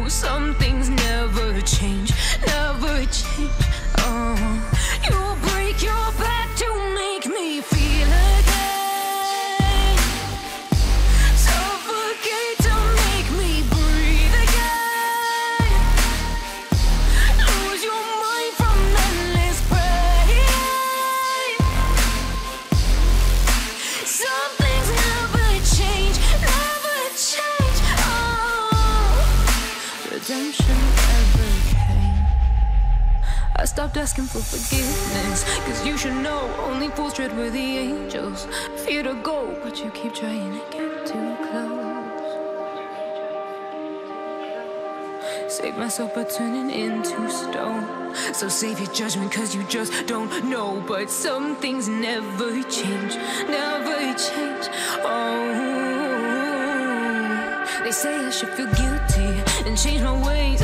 some things never change, never change. You break your back to make me feel again, suffocate to make me breathe again, lose your mind from endless pain. Some things never change, never change. Redemption never came. I stopped asking for forgiveness, cause you should know only fools tread where the angels fear to go, but you keep trying to get too close. Save myself by turning into stone. So save your judgment cause you just don't know. But some things never change, never change. Oh, they say I should feel guilty and change my ways,